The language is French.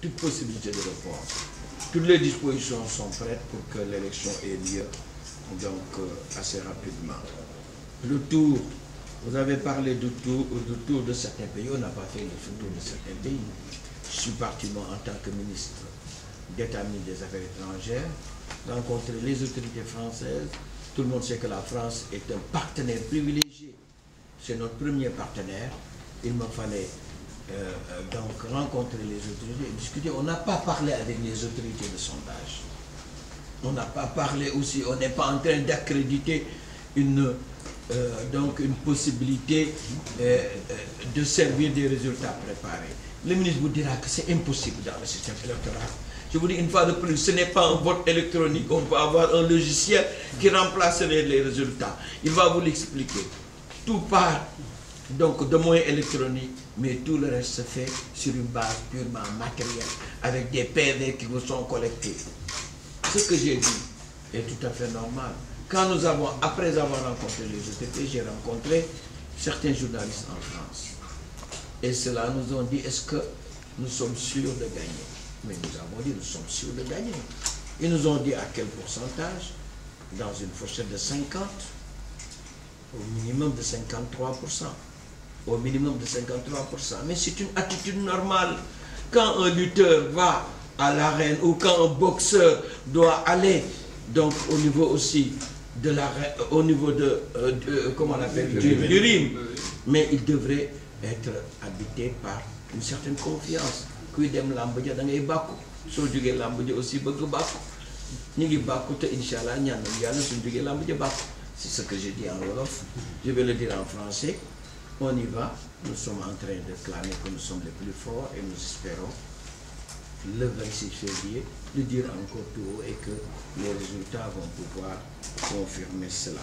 toute possibilité de report. Toutes les dispositions sont prêtes pour que l'élection ait lieu, donc assez rapidement. Le tour, vous avez parlé du tour de certains pays, on n'a pas fait le tour de certains pays. Je suis parti, moi, en tant que ministre d'État des Affaires étrangères, rencontrer les autorités françaises. Tout le monde sait que la France est un partenaire privilégié. C'est notre premier partenaire. Il me fallait donc rencontrer les autorités et discuter. On n'a pas parlé avec les autorités de sondage. On n'a pas parlé aussi, on n'est pas en train d'accréditer une possibilité de servir des résultats préparés. Le ministre vous dira que c'est impossible dans le système électoral. Je vous dis une fois de plus, ce n'est pas un vote électronique. On peut avoir un logiciel qui remplacerait les résultats. Il va vous l'expliquer. Tout part donc de moyens électroniques, mais tout le reste se fait sur une base purement matérielle, avec des PV qui vous sont collectés. Ce que j'ai dit est tout à fait normal. Quand nous avons, après avoir rencontré les autorités, j'ai rencontré certains journalistes en France. Et cela nous ont dit, est-ce que nous sommes sûrs de gagner? Mais nous avons dit, nous sommes sûrs de gagner. Ils nous ont dit à quel pourcentage? Dans une fourchette de 50, au minimum de 53%. Au minimum de 53%. Mais c'est une attitude normale. Quand un lutteur va à l'arène ou quand un boxeur doit aller, donc au niveau aussi de l'arène, au niveau comment on appelle, du ring, mais il devrait être habité par une certaine confiance. Kuy dem lamb ja da ngay bàkku soo jógee lamb ja aussi bëgg bàkku ñu ngi bàkku te incha allah ñaan nañu yàlla suñu jógee lamb ja bàkku. C'est ce que j'ai dit en wolof. Je vais le dire en français. On y va. Nous sommes en train de clamer que nous sommes les plus forts et nous espérons le 26 février le dire encore tout haut et que les résultats vont pouvoir confirmer cela.